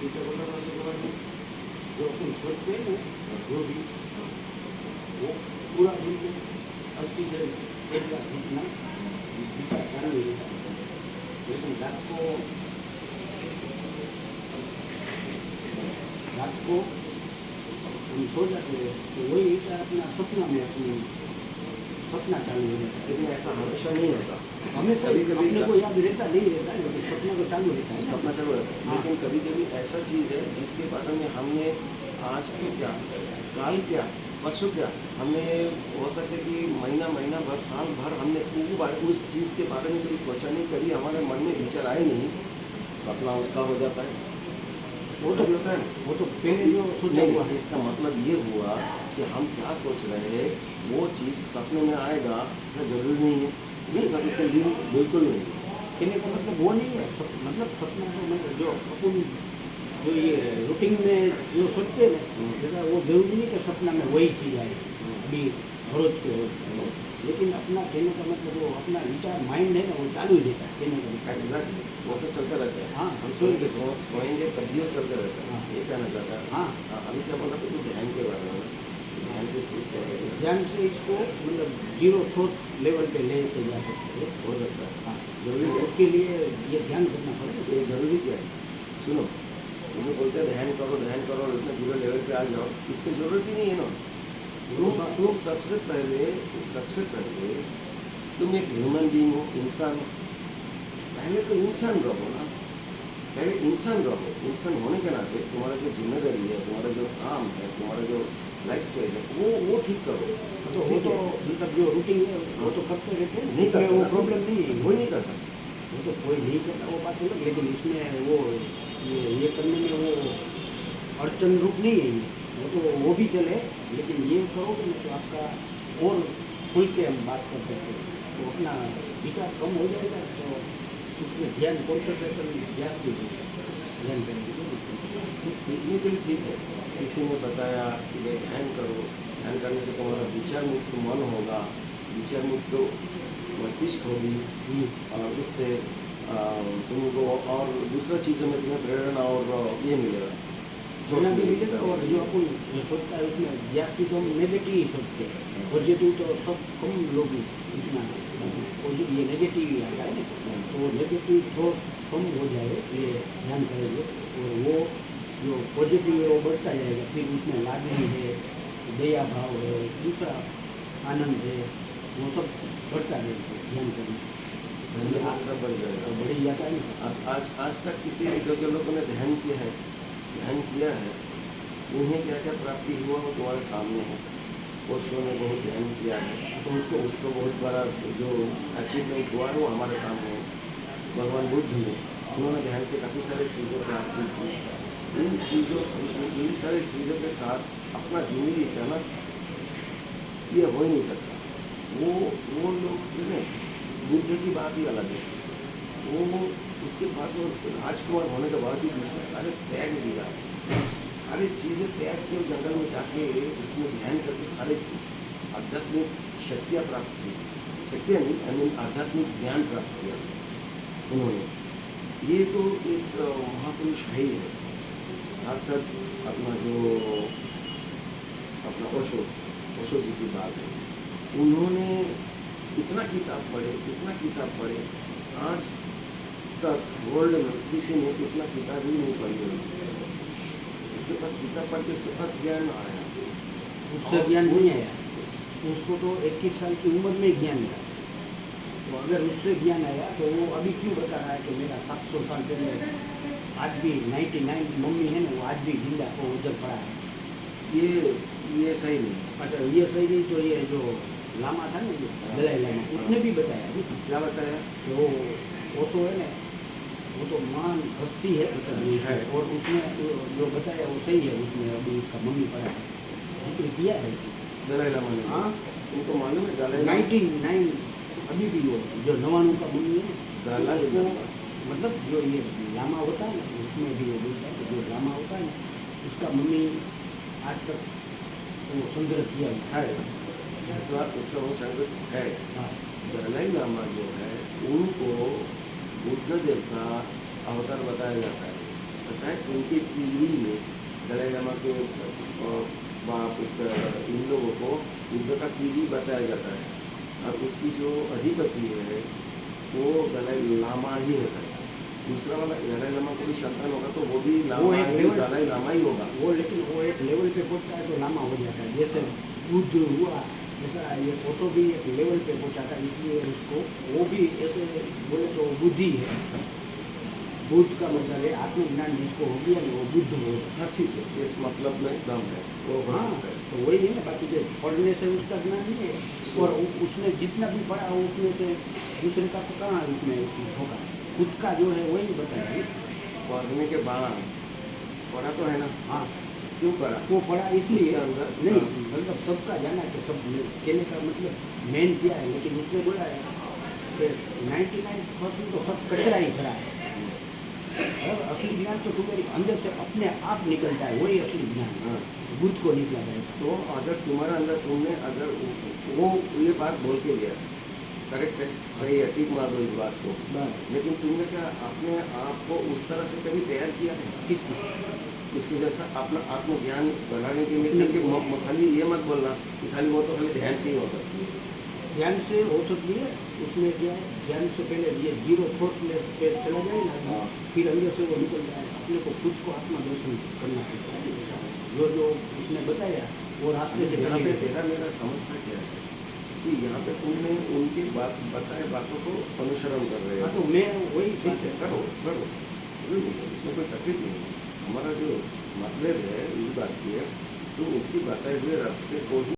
विचार करना से करना जो अपन सोचते हैं ना जो भी वो पूरा बिल्कुल 80 से 1 लाख जितना विचार चालू रहता है। लेकिन रात को हम सो जाते हैं तो वही विचार अपना सपना में अपनी सपना चालू हो जाता है। लेकिन ऐसा हमेशा नहीं होता। हमें कभी कभी अपने को याद रहता नहीं रहता है, लेकिन सपना तो चालू रहता है। सपना चालू रहता है। हाँ। लेकिन कभी कभी ऐसा चीज़ है जिसके बारे में हमने आज तो क्या, काल क्या, परसों क्या, हमने हो सकता है कि महीना भर साल भर हमने उस चीज़ के बारे में कभी सोचा नहीं, कभी हमारे मन में विचार आए नहीं, सपना उसका हो जाता है। वो तो होता है ना, वो तो पहले जो सोचा हुआ है। इसका मतलब ये हुआ कि हम क्या सोच रहे हैं वो चीज़ सपने में आएगा तो जरूरी नहीं है, इसके साथ इसका लिंक बिल्कुल नहीं है। कहने का मतलब वो नहीं है, मतलब सपना तो मतलब जो अपन जो ये रूटीन में जो सोचते हैं ना, जैसा वो जरूरी नहीं कि सपना में वही चीज़ आए अभी रोज के रोज। लेकिन अपना कहने का मतलब वो अपना विचार माइंड है ना वो चालू ही रहता है कहने का मतलब। एग्जैक्टली, वो तो चलता रहता है। हाँ। हम सोएंगे तभी वो चलता रहता है। हाँ। ये कहना चाहता है। हाँ। अभी क्या बोला तो ध्यान के बारे में, ध्यान से इस चीज़ को ध्यान से इसको मतलब 0 थॉट लेवल पे ले के जा सकते हैं। हो सकता है। हाँ, जरूरी है उसके लिए ये ध्यान करना पड़ेगा। ये जरूरी क्या है? सुनो, मुझे बोलते हैं ध्यान करो इतना 0 लेवल पे आ जाओ, इसकी जरूरत ही नहीं है ना। तुम सबसे पहले तुम एक ह्यूमन बीइंग हो, इंसान हो। पहले तो इंसान रहो ना, पहले इंसान रहो। इंसान होने के नाते तुम्हारा जो जिम्मेदारी है, तुम्हारा जो काम है, तुम्हारा जो लाइफ स्टाइल है वो ठीक करो। तो वो तो मतलब जो रूटीन है वो तो करते रहते हैं, नहीं करते, वो प्रॉब्लम नहीं है। कोई नहीं करता। वो तो कोई नहीं करता वो बात अलग, लेकिन इसमें वो ये करने में वो अड़चन रूप नहीं है ये। वो तो वो भी चले, लेकिन ये करोगे ना तो आपका और खुल के हम बात कर सकते हैं, तो अपना विचार कम हो जाएगा। तो उसमें ध्यान कॉन्सेंट्रेशन ध्यान करेंगे। सीखने के लिए ठीक है, किसी ने बताया कि भाई ध्यान करो, ध्यान करने से तुम्हारा विचार मुक्त मन होगा, विचार मुक्त मस्तिष्क होगी, और उससे तुमको और दूसरा चीज़ों में तुम्हें प्रेरणा और ये मिलेगा, जोड़ना भी मिलेगा। और जो अपन जो सोचता है उसमें जाती तो हम नेगेटिव ही सोचते हैं, पॉजिटिव तो सब कम लोग इतना पॉजिटिव ये नेगेटिव ही आता है ना, तो नेगेटिव थॉट कम हो जाए ये ध्यान करेंगे, और वो जो पॉजिटिव है वो बढ़ता जाएगा। फिर उसमें लागनी है, दया भाव है, दूसरा आनंद है, वो सब बढ़ता रहेगा ध्यान करने धन्यवाद सब बढ़ जाएगा। तो बढ़ी जाता है ना। आज तक किसी जो लोगों ने ध्यान किया है उन्हें क्या क्या प्राप्ति हुआ वो तुम्हारे सामने है। उसने ने बहुत ध्यान किया है तो उसको बहुत बड़ा जो अचीवमेंट हुआ है वो हमारे सामने है। भगवान बुद्ध ने उन्होंने ध्यान से काफ़ी सारी चीज़ें प्राप्त की। इन सारी चीज़ों के साथ अपना जिंदगी का ना ये हो ही नहीं सकता। वो लोग जो है बुद्ध की बात ही अलग है। वो उसके पास वो राजकुमार होने के बावजूद उसने सारे त्याग दिया, सारी चीज़ें त्याग के जंगल में जाके उसमें ध्यान करके सारे आध्यात्मिक शक्तियाँ प्राप्त की। शक्तियाँ नहीं, आई मीन आध्यात्मिक ज्ञान प्राप्त किया उन्होंने। ये तो एक महापुरुष है ही है। साथ साथ अपना ओशो जी की बात है, उन्होंने इतना किताब पढ़े, आज तक वर्ल्ड में किसी ने उतना किताब ही नहीं पढ़ी होगी। उसके पास किताब पढ़ के उसके पास ज्ञान आया, उससे ज्ञान नहीं आया, उसको तो 21 साल की उम्र में ज्ञान मिला। तो अगर उससे ज्ञान आया तो वो अभी क्यों बता रहा है कि मेरा 700 साल पहले आज भी 99 मम्मी है ना, वो आज भी जिंदा को उधर पड़ा है। ये सही नहीं। अच्छा, ये सही नहीं। तो ये जो लामा था ना, जो दलाई लामा, उसने भी बताया। क्या बताया? कि वो ओशो है ना, वो तो महान हस्ती है मतलब है। और उसने जो बताया वो सही है। उसमें अभी उसका मम्मी पड़ा है, जिक्र किया है दलाई लामा ने। हाँ, उनको मालूम है दलाई लामा 99 अभी भी वो जो 99 का मम्मी है दलाई उसको लामा। मतलब जो ये लामा होता है ना, उसमें भी वो बोलता है कि जो लामा होता है ना, उसका मम्मी आज तक वो संग्रह किया है, उसका वो संगत है। हाँ, दलाई लामा जो है उनको बुद्ध देव का अवतार बताया जाता है। बताए उनकी पीढ़ी में दलाई लामा के बाप उसका इन लोगों को बुद्ध का पीढ़ी बताया जाता है, और उसकी जो अधिपति है वो दलाई लामा ही होता है। दूसरा वाला दलाई लामा को भी संतान होगा तो वो भी लामा एक ही, लेवल- दलाई लामा ही होगा। वो लेकिन वो एक लेवल पे पहुंचता है तो लामा हो जाता है। जैसे बुद्ध हुआ, जैसा ये ओशो भी एक लेवल पे पहुंचा था, इसलिए उसको वो भी ऐसे बोले तो बुद्धि है। बुद्ध का मतलब है आत्मज्ञान जिसको हो गया ना वो बुद्ध हो। हाँ ठीक है, इस मतलब में दम है, वो हो हाँ, सकता है। तो वही है ना, बाकी जो पढ़ने से उसका ज्ञान नहीं है, और उसने जितना भी पढ़ा उसमें से दूसरे का तो कहाँ उसमें होगा, खुद का जो है वही बताया। पढ़ने के बाद पढ़ा तो है ना, हाँ, क्यों पढ़ा? वो पढ़ा इसलिए उसके अंदर नहीं, हाँ। मतलब सबका जाना है कि सब कहने का मतलब मेन क्या है, लेकिन उसने बोला है कि 99% तो सब कचरा ही खड़ा है, और असली ज्ञान तो तुम्हारी अंदर से अपने आप निकलता है, वही असली ज्ञान है। हाँ। बुद्ध को निकला है। तो अगर तुम्हारा अंदर तुमने अगर वो ये बात बोल के गया, करेक्ट है, सही है, टिक मार दो इस बात को, बस लेकिन तुमने क्या अपने आप को उस तरह से कभी तैयार किया है? किसको उसके जैसा अपना आत्मज्ञान बढ़ाने के लिए करके खाली ये मत बोलना कि खाली वो तो खाली ध्यान से ही हो सकती है। ध्यान से हो सकती है। उसमें क्या है, ध्यान से पहले ये जीरो थॉट में पे चला जाए ना, हाँ। फिर अंदर से वो निकल जाए, अपने को खुद को आत्मदर्शन करना पड़ता है। जो उसने बताया वो रास्ते से यहाँ पे चलेंगे। तेरा मेरा समस्या क्या है कि यहाँ पे तुमने उनकी बात बताए बातों को अनुसरण कर रहे हाँ, हो। तो मैं वही ठीक है, करो करो, कोई नहीं है, इसमें कोई तकलीफ नहीं है। हमारा जो मतलब है इस बात की है, तुम इसकी बताए हुए रास्ते को ही